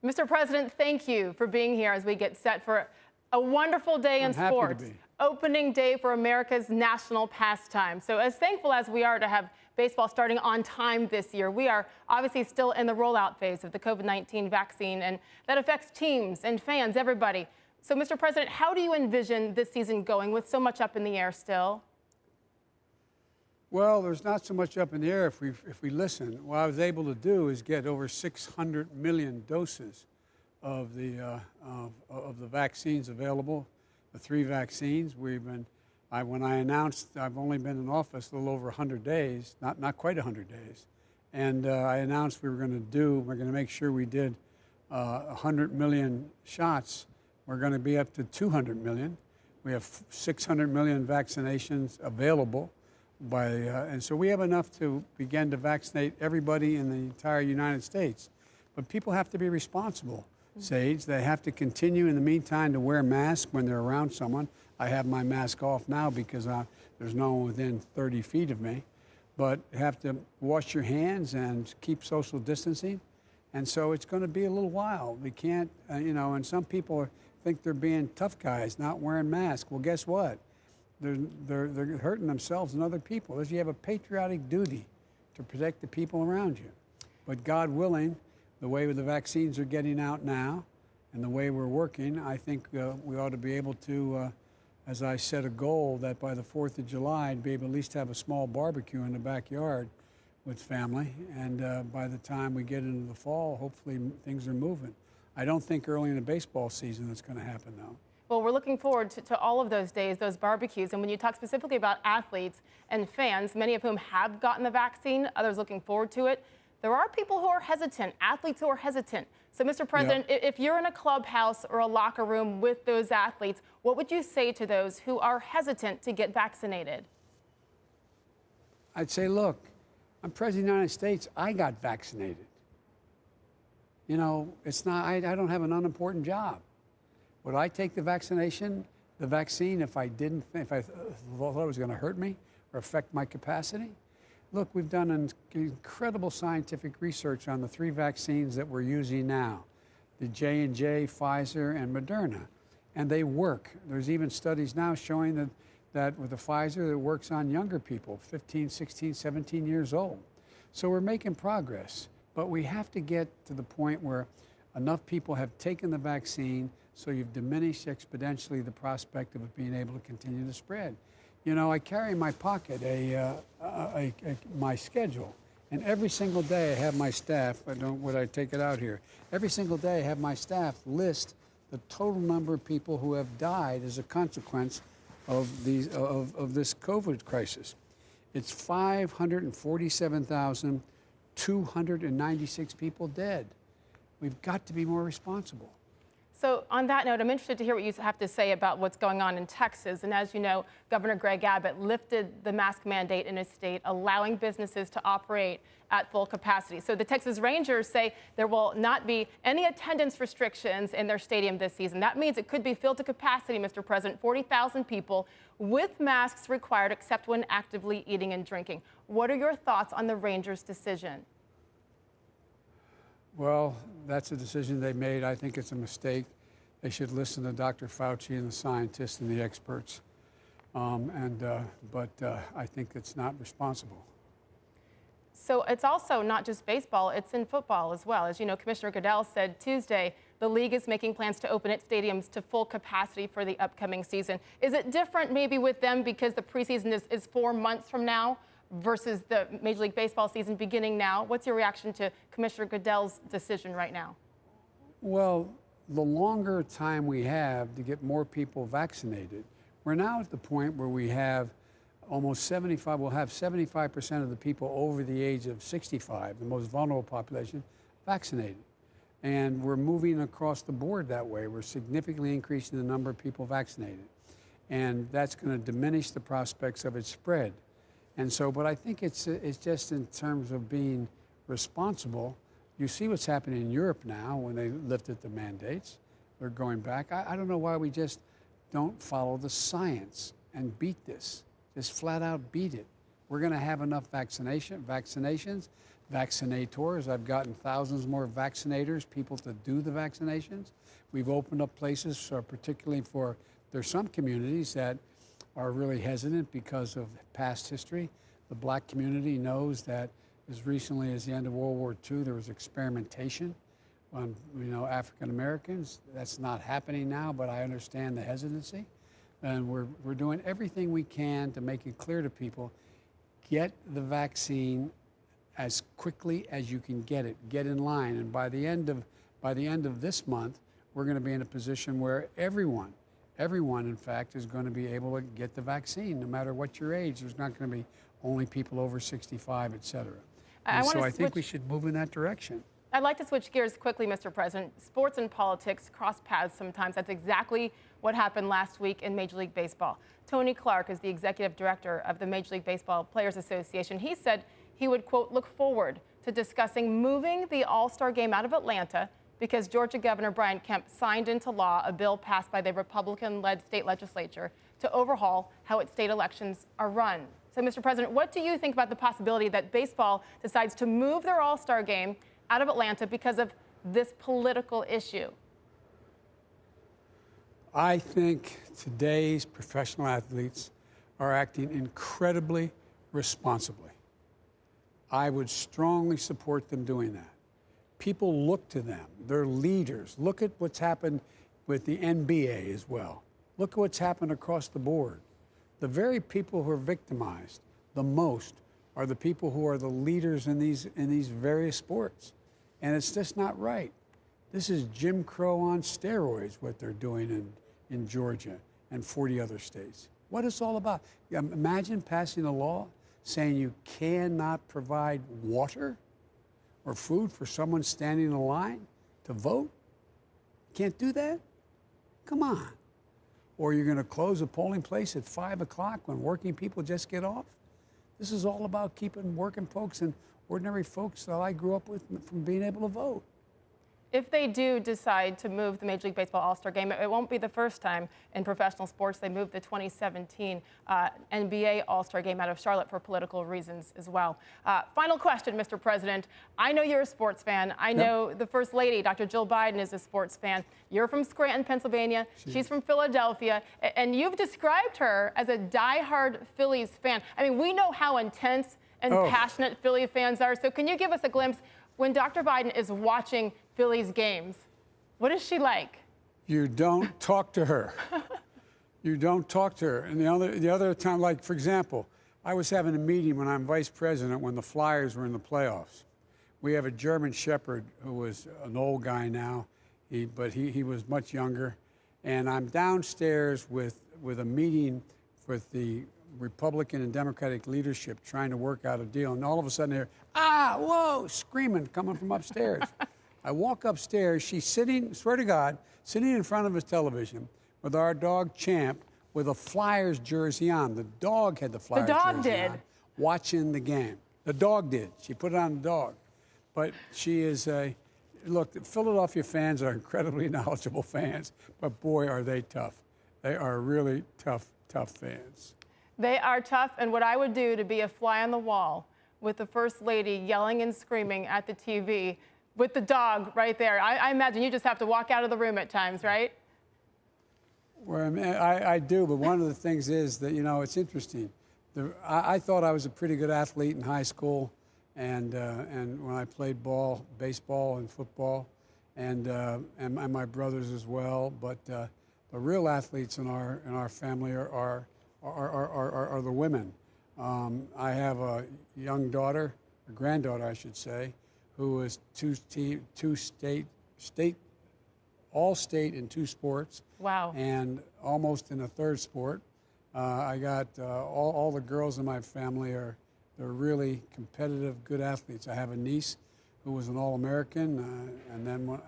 Mr. President, thank you for being here as we get set for a wonderful day in sports. Opening day for America's national pastime. So as thankful as we are to have baseball starting on time this year, we are obviously still in the rollout phase of the COVID-19 vaccine, and that affects teams and fans, everybody. So, Mr. President, how do you envision this season going with so much up in the air still? Well, there's not so much up in the air if we listen. What I was able to do is get over 600 million doses of the vaccines available, the 3 vaccines. When I announced, I've only been in office a little over 100 days, not quite 100 days, and I announced we're going to make sure we did 100 million shots. We're going to be up to 200 million. We have 600 million vaccinations available. And so we have enough to begin to vaccinate everybody in the entire United States. But people have to be responsible, Sage. They have to continue in the meantime to wear masks when they're around someone. I have my mask off now because there's no one within 30 feet of me. But have to wash your hands and keep social distancing. And so it's going to be a little while. We can't, and some people think they're being tough guys, not wearing masks. Well, guess what? They're hurting themselves and other people. You have a patriotic duty to protect the people around you. But God willing, the way the vaccines are getting out now and the way we're working, I think we ought to be able to, as I set a goal, that by the 4th of July, I'd be able to at least have a small barbecue in the backyard with family. And by the time we get into the fall, hopefully things are moving. I don't think early in the baseball season that's going to happen, though. Well, we're looking forward to all of those days, those barbecues. And when you talk specifically about athletes and fans, many of whom have gotten the vaccine, others looking forward to it, there are people who are hesitant, athletes who are hesitant. So, Mr. President, if you're in a clubhouse or a locker room with those athletes, what would you say to those who are hesitant to get vaccinated? I'd say, look, I'm President of the United States. I got vaccinated. It's not, I don't have an unimportant job. Would I take the vaccine if I thought it was going to hurt me or affect my capacity? Look, we've done an incredible scientific research on the 3 vaccines that we're using now, the J&J, Pfizer, and Moderna, and they work. There's even studies now showing that with the Pfizer, it works on younger people, 15, 16, 17 years old. So we're making progress, but we have to get to the point where enough people have taken the vaccine so you've diminished exponentially the prospect of it being able to continue to spread. I carry in my pocket my schedule, and every single day I have my staff, would I take it out here? Every single day I have my staff list the total number of people who have died as a consequence of this COVID crisis. It's 547,296 people dead. We've got to be more responsible. So on that note, I'm interested to hear what you have to say about what's going on in Texas. And as you know, Governor Greg Abbott lifted the mask mandate in his state, allowing businesses to operate at full capacity. So the Texas Rangers say there will not be any attendance restrictions in their stadium this season. That means it could be filled to capacity, Mr. President, 40,000 people with masks required except when actively eating and drinking. What are your thoughts on the Rangers' decision? Well, that's a decision they made. I think it's a mistake. They should listen to Dr. Fauci and the scientists and the experts. But I think it's not responsible. So it's also not just baseball, it's in football as well. As you know, Commissioner Goodell said Tuesday the league is making plans to open its stadiums to full capacity for the upcoming season. Is it different maybe with them because the preseason is 4 months from now versus the Major League Baseball season beginning now? What's your reaction to Commissioner Goodell's decision right now? Well, the longer time we have to get more people vaccinated, we're now at the point where we have almost 75% of the people over the age of 65, the most vulnerable population, vaccinated. And we're moving across the board that way. We're significantly increasing the number of people vaccinated. And that's going to diminish the prospects of its spread. And so, but I think it's just in terms of being responsible. You see what's happening in Europe now when they lifted the mandates. They're going back. I don't know why we just don't follow the science and beat this. Just flat out beat it. We're going to have enough vaccinations. vaccinators. I've gotten thousands more vaccinators, people to do the vaccinations. We've opened up places, particularly for, there's some communities that are really hesitant because of past history. The black community knows that as recently as the end of World War II, there was experimentation on, African Americans. That's not happening now, but I understand the hesitancy. And we're doing everything we can to make it clear to people, get the vaccine as quickly as you can get it. Get in line. And by the end of this month, we're going to be in a position where everyone, in fact, is going to be able to get the vaccine, no matter what your age. There's not going to be only people over 65, et cetera. So I think we should move in that direction. I'd like to switch gears quickly, Mr. President. Sports and politics cross paths sometimes. That's exactly what happened last week in Major League Baseball. Tony Clark is the executive director of the Major League Baseball Players Association. He said he would, quote, look forward to discussing moving the All-Star Game out of Atlanta because Georgia Governor Brian Kemp signed into law a bill passed by the Republican-led state legislature to overhaul how its state elections are run. So, Mr. President, what do you think about the possibility that baseball decides to move their All-Star Game out of Atlanta because of this political issue? I think today's professional athletes are acting incredibly responsibly. I would strongly support them doing that. People look to them. They're leaders. Look at what's happened with the NBA as well. Look at what's happened across the board. The very people who are victimized the most are the people who are the leaders in these various sports. And it's just not right. This is Jim Crow on steroids, what they're doing in Georgia and 40 other states. What it's all about. Imagine passing a law saying you cannot provide water or food for someone standing in a line to vote. You can't do that? Come on. Or you're going to close a polling place at 5 o'clock when working people just get off? This is all about keeping working folks and ordinary folks that I grew up with from being able to vote. If they do decide to move the Major League Baseball All-Star Game, it won't be the first time in professional sports. They moved the 2017 NBA All-Star Game out of Charlotte for political reasons as well. Final question, Mr. President. I know you're a sports fan. I know the First Lady, Dr. Jill Biden, is a sports fan. You're from Scranton, Pennsylvania. She's from Philadelphia. And you've described her as a diehard Phillies fan. I mean, we know how intense and passionate Philly fans are. So can you give us a glimpse when Dr. Biden is watching Phillies games? What is she like? You don't talk to her. You don't talk to her. And the other time, like, for example, I was having a meeting when I'm vice president when the Flyers were in the playoffs. We have a German Shepherd who was an old guy now, but he was much younger. And I'm downstairs with a meeting with the Republican and Democratic leadership trying to work out a deal. And all of a sudden they're, whoa, screaming, coming from upstairs. I walk upstairs, she's sitting, swear to God, sitting in front of his television with our dog Champ with a Flyers jersey on. The dog had the Flyers jersey on, watching the game. The dog did. She put it on the dog. But she is look, Philadelphia fans are incredibly knowledgeable fans, but boy, are they tough. They are really tough fans. They are tough, and what I would do to be a fly on the wall with the First Lady yelling and screaming at the TV with the dog right there. I imagine you just have to walk out of the room at times, right? Well, I do, but one of the things is that, it's interesting. I thought I was a pretty good athlete in high school, and when I played baseball and football, and my brothers as well. But the real athletes in our family are the women. I have a young daughter, a granddaughter, I should say, who is all-state in 2 sports. Wow. And almost in a 3rd sport. I got all the girls in my family they're really competitive, good athletes. I have a niece who was an All-American, and then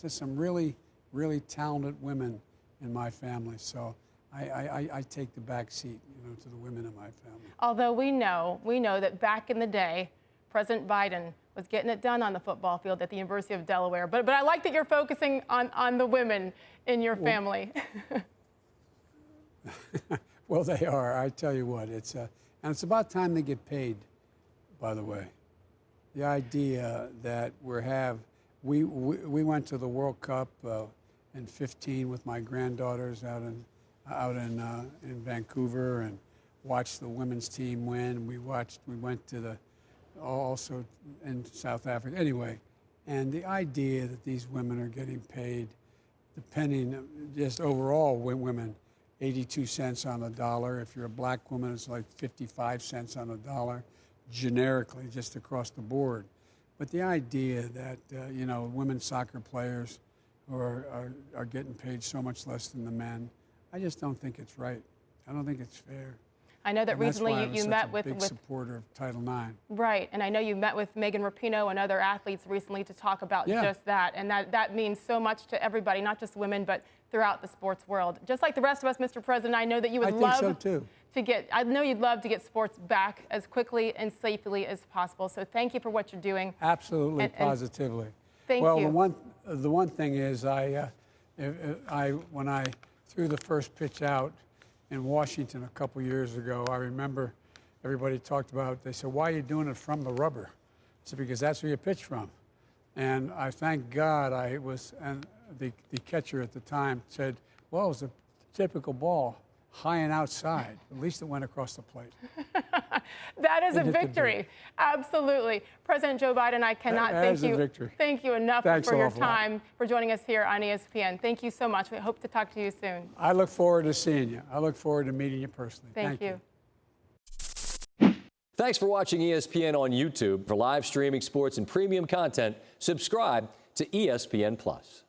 just some really, really talented women in my family. So I take the back seat, to the women in my family. Although we know that back in the day, President Biden was getting it done on the football field at the University of Delaware. But I like that you're focusing on the women in your family. Well, they are. I tell you what, and it's about time they get paid, by the way. the idea that we went to the World Cup in '15 with my granddaughters out in Vancouver and watched the women's team win. We went to the also in South Africa. Anyway, and the idea that these women are getting paid, depending just overall women, 82 cents on the dollar. If you're a black woman, it's like 55 cents on the dollar, generically, just across the board. But the idea that women's soccer players are getting paid so much less than the men, I just don't think it's right. I don't think it's fair. I know that And recently that's why you met with big supporter of Title IX. Right, and I know you met with Megan Rapinoe and other athletes recently to talk about just that, and that means so much to everybody, not just women, but throughout the sports world. Just like the rest of us, Mr. President, I know that you would I know you'd love to get sports back as quickly and safely as possible. So thank you for what you're doing. Absolutely, positively. Thank you. Well, the one thing is, when I threw the first pitch out in Washington a couple years ago, I remember everybody talked about, they said, why are you doing it from the rubber? I said, because that's where you pitch from. And I thank God and the catcher at the time said, well, it was a typical ball, high and outside. At least it went across the plate. That is a victory. Absolutely. President Joe Biden, I cannot thank you enough for your time, for joining us here on ESPN. Thank you so much. We hope to talk to you soon. I look forward to seeing you. I look forward to meeting you personally. Thank you. Thanks for watching ESPN on YouTube. For live streaming sports and premium content, subscribe to ESPN+.